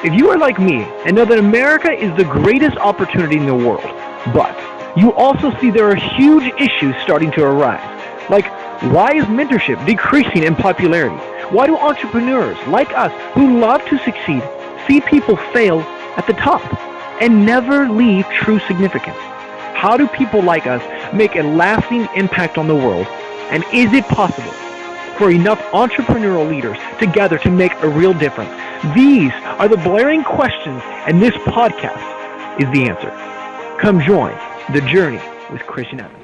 If you are like me and know that America is the greatest opportunity in the world, but you also see there are huge issues starting to arise, like why is mentorship decreasing in popularity? Why do entrepreneurs like us who love to succeed see people fail at the top and never leave true significance? How do people like us make a lasting impact on the world? And is it possible for enough entrepreneurial leaders together to make a real difference? These are the blaring questions, and this podcast is the answer. Come join the journey with Christian Evans.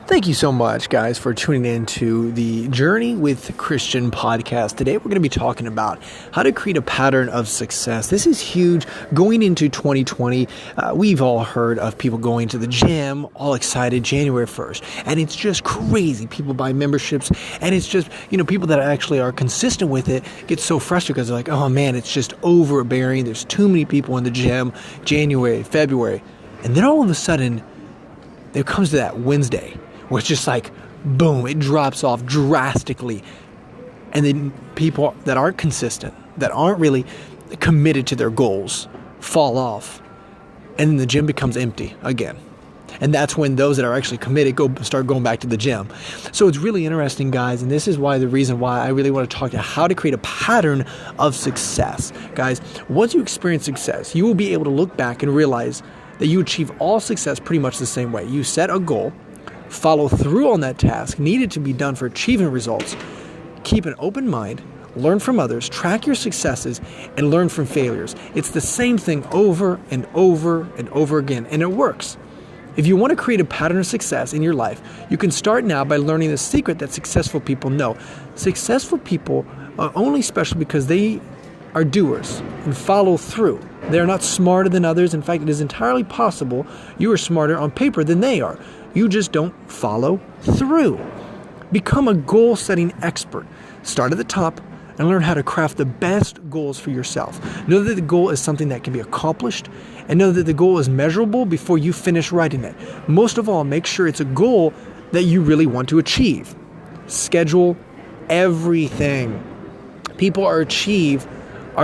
Thank you so much, guys, for tuning in to the Journey with Christian podcast. Today, we're going to be talking about how to create a pattern of success. This is huge. Going into 2020, we've all heard of people going to the gym, all excited, January 1st. And it's just crazy. People buy memberships, and it's just, people that actually are consistent with it get so frustrated because they're like, oh man, it's just overbearing. There's too many people in the gym, January, February. And then all of a sudden, it comes to that Wednesday, where it's just like, boom, it drops off drastically. And then people that aren't consistent, that aren't really committed to their goals, fall off. And then the gym becomes empty again. And that's when those that are actually committed start going back to the gym. So it's really interesting, guys. And this is the reason why I really want to talk to how to create a pattern of success. Guys, once you experience success, you will be able to look back and realize that you achieve all success pretty much the same way. You set a goal, follow through on that task needed to be done for achieving results, keep an open mind, learn from others, track your successes, and learn from failures. It's the same thing over and over and over again, and it works. If you want to create a pattern of success in your life, you can start now by learning the secret that successful people know. Successful people are only special because they are doers and follow through. They're not smarter than others. In fact, it is entirely possible you are smarter on paper than they are. You just don't follow through. Become a goal-setting expert. Start at the top and learn how to craft the best goals for yourself. Know that the goal is something that can be accomplished, and know that the goal is measurable before you finish writing it. Most of all, make sure it's a goal that you really want to achieve. Schedule everything. People are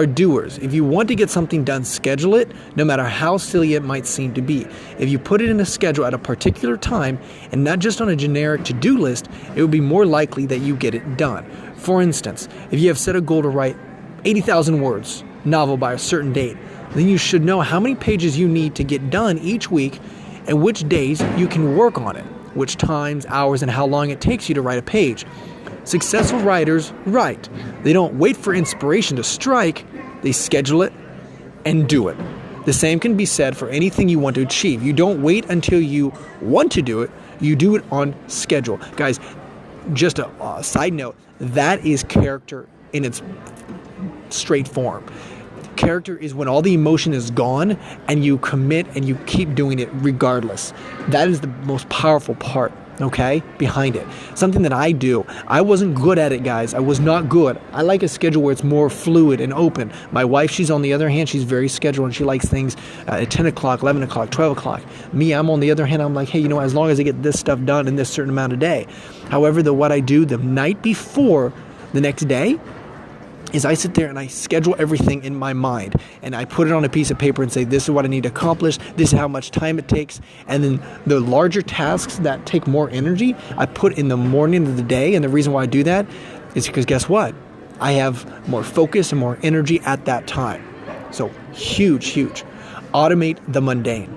doers. If you want to get something done, schedule it, no matter how silly it might seem to be. If you put it in a schedule at a particular time, and not just on a generic to-do list, it would be more likely that you get it done. For instance, if you have set a goal to write 80,000 words novel by a certain date, then you should know how many pages you need to get done each week and which days you can work on it, which times, hours, and how long it takes you to write a page. Successful writers write. They don't wait for inspiration to strike. They schedule it and do it. The same can be said for anything you want to achieve. You don't wait until you want to do it. You do it on schedule. Guys, just a side note, that is character in its straight form. Character is when all the emotion is gone and you commit and you keep doing it regardless. That is the most powerful part, behind it. Something that I do. I wasn't good at it, guys. I was not good. I like a schedule where it's more fluid and open. My wife, she's on the other hand, she's very scheduled and she likes things at 10 o'clock, 11 o'clock, 12 o'clock. Me, I'm on the other hand, I'm like, hey, as long as I get this stuff done in this certain amount of day. However, what I do the night before the next day is I sit there and I schedule everything in my mind and I put it on a piece of paper and say, this is what I need to accomplish. This is how much time it takes. And then the larger tasks that take more energy, I put in the morning of the day. And the reason why I do that is because guess what? I have more focus and more energy at that time. So huge. Automate the mundane.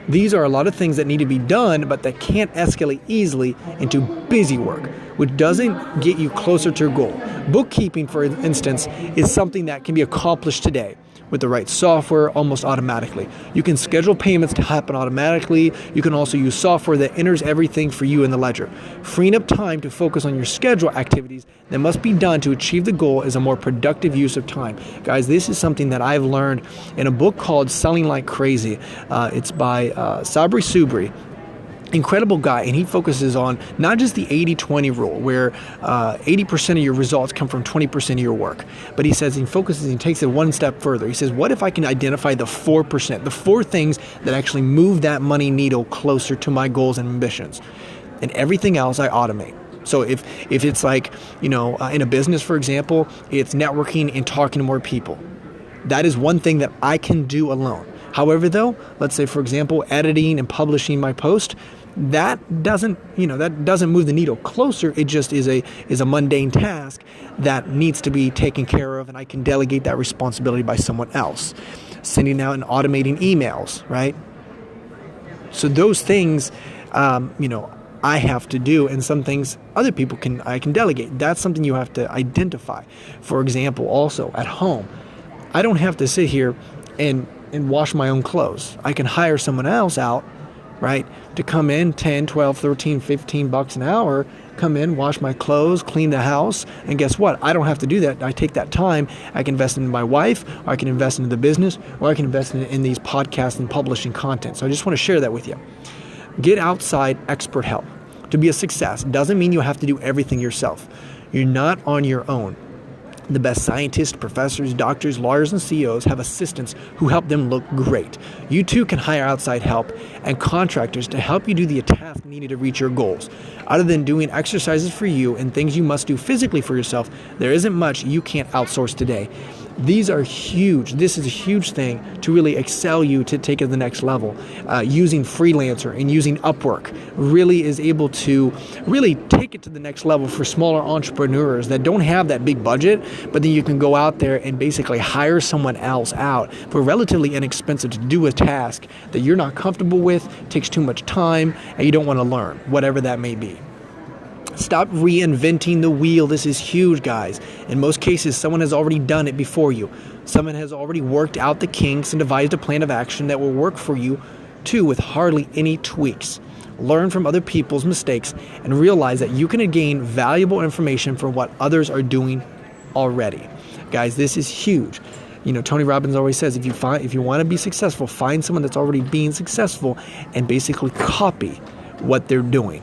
These are a lot of things that need to be done, but that can't escalate easily into busy work, which doesn't get you closer to your goal. Bookkeeping, for instance, is something that can be accomplished today with the right software almost automatically. You can schedule payments to happen automatically. You can also use software that enters everything for you in the ledger. Freeing up time to focus on your schedule activities that must be done to achieve the goal is a more productive use of time. Guys, this is something that I've learned in a book called Selling Like Crazy. It's by Sabri Subri. Incredible guy, and he focuses on not just the 80-20 rule where 80% of your results come from 20% of your work, but he says he focuses and takes it one step further. He says, what if I can identify the 4%, the 4 things that actually move that money needle closer to my goals and ambitions, and everything else I automate. So if it's like, in a business, for example, it's networking and talking to more people. That is one thing that I can do alone. However, though, let's say, for example, editing and publishing my post, that doesn't move the needle closer. It just is a mundane task that needs to be taken care of, and I can delegate that responsibility by someone else. Sending out and automating emails, right? So those things, I have to do, and some things other people I can delegate. That's something you have to identify. For example, also at home, I don't have to sit here and wash my own clothes. I can hire someone else out, right, to come in, 10, 12, 13, 15 bucks an hour, come in, wash my clothes, clean the house, and guess what? I don't have to do that. I take that time, I can invest in my wife, or I can invest into the business, or I can invest in these podcasts and publishing content. So I just want to share that with you. Get outside expert help. To be a success doesn't mean you have to do everything yourself. You're not on your own. The best scientists, professors, doctors, lawyers, and CEOs have assistants who help them look great. You too can hire outside help and contractors to help you do the task needed to reach your goals. Other than doing exercises for you and things you must do physically for yourself, there isn't much you can't outsource today. These are huge. This is a huge thing to really excel you to take it to the next level. Using Freelancer and using Upwork really is able to really take it to the next level for smaller entrepreneurs that don't have that big budget, but then you can go out there and basically hire someone else out for relatively inexpensive to do a task that you're not comfortable with, takes too much time, and you don't want to learn, whatever that may be. Stop reinventing the wheel. This is huge, guys. In most cases, someone has already done it before you. Someone has already worked out the kinks and devised a plan of action that will work for you, too, with hardly any tweaks. Learn from other people's mistakes and realize that you can gain valuable information from what others are doing already. Guys, this is huge. Tony Robbins always says, if you want to be successful, find someone that's already being successful and basically copy what they're doing.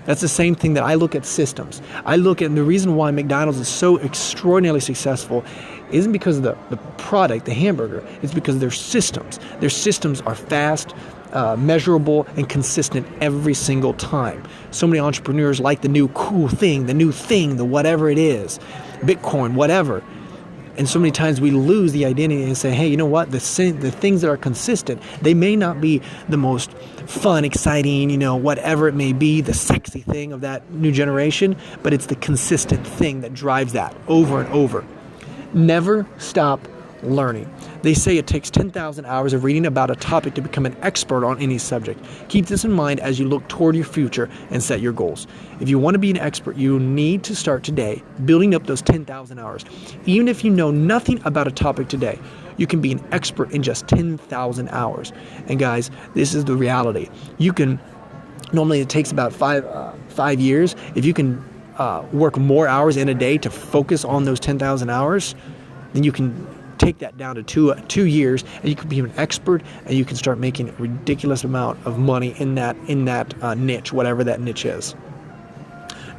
That's the same thing that I look at systems. And the reason why McDonald's is so extraordinarily successful isn't because of the product, the hamburger. It's because of their systems. Their systems are fast, measurable, and consistent every single time. So many entrepreneurs like the new cool thing, the whatever it is, Bitcoin, whatever. And so many times we lose the identity and say, hey, you know what? The things that are consistent, they may not be the most fun, exciting, whatever it may be, the sexy thing of that new generation, but it's the consistent thing that drives that over and over. Never stop learning. They say it takes 10,000 hours of reading about a topic to become an expert on any subject. Keep this in mind as you look toward your future and set your goals. If you want to be an expert, you need to start today building up those 10,000 hours. Even if you know nothing about a topic today, you can be an expert in just 10,000 hours. And guys, this is the reality. Normally it takes about 5 years. If you can work more hours in a day to focus on those 10,000 hours, then you can take that down to 2 years, and you can be an expert, and you can start making a ridiculous amount of money in that niche, whatever that niche is.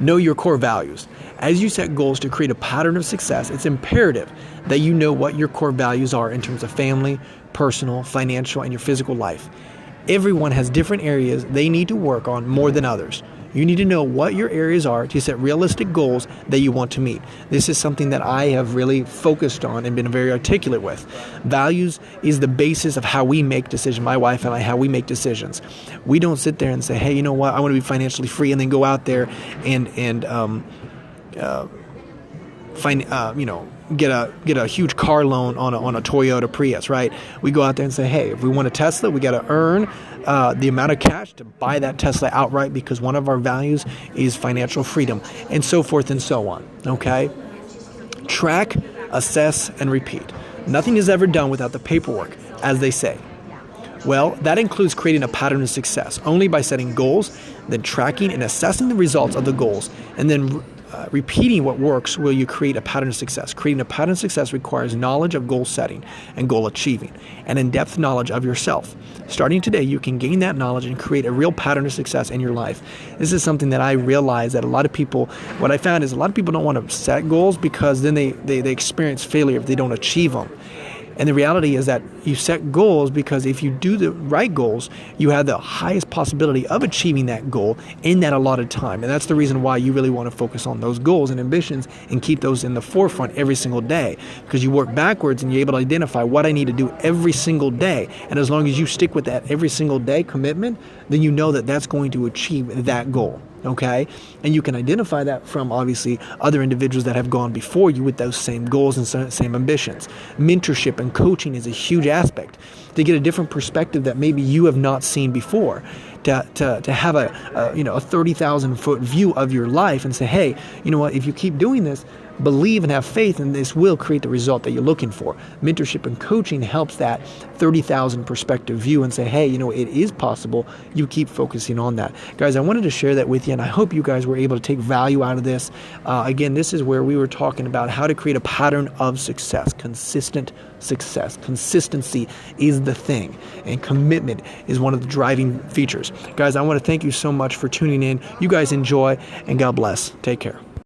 Know your core values. As you set goals to create a pattern of success, it's imperative that you know what your core values are in terms of family, personal, financial, and your physical life. Everyone has different areas they need to work on more than others. You need to know what your areas are to set realistic goals that you want to meet. This is something that I have really focused on and been very articulate with. Values is the basis of how we make decisions. My wife and I, how we make decisions. We don't sit there and say, hey, you know what, I want to be financially free, and then go out there and get a huge car loan on a Toyota Prius, right? We go out there and say, hey, if we want a Tesla, we got to earn the amount of cash to buy that Tesla outright, because one of our values is financial freedom, and so forth and so on. Okay? Track, assess, and repeat. Nothing is ever done without the paperwork, as they say. Well, that includes creating a pattern of success. Only by setting goals, then tracking and assessing the results of the goals, and then repeating what works will you create a pattern of success. Creating a pattern of success requires knowledge of goal setting and goal achieving, and in-depth knowledge of yourself. Starting today, you can gain that knowledge and create a real pattern of success in your life. This is something that I realize that what I found is a lot of people don't want to set goals because then they experience failure if they don't achieve them. And the reality is that you set goals because if you do the right goals, you have the highest possibility of achieving that goal in that allotted time. And that's the reason why you really want to focus on those goals and ambitions and keep those in the forefront every single day, because you work backwards and you're able to identify what I need to do every single day. And as long as you stick with that every single day commitment, then you know that that's going to achieve that goal. Okay? And you can identify that from obviously other individuals that have gone before you with those same goals and same ambitions. Mentorship and coaching is a huge aspect to get a different perspective that maybe you have not seen before. To have a 30,000 foot view of your life and say, hey, you know what, if you keep doing this, believe and have faith, and this will create the result that you're looking for. Mentorship and coaching helps that 30,000 perspective view and say, hey, you know, it is possible. You keep focusing on that. Guys, I wanted to share that with you, and I hope you guys were able to take value out of this. Again, this is where we were talking about how to create a pattern of success, consistent success. Consistency is the thing, and commitment is one of the driving features. Guys, I want to thank you so much for tuning in. You guys enjoy, and God bless. Take care.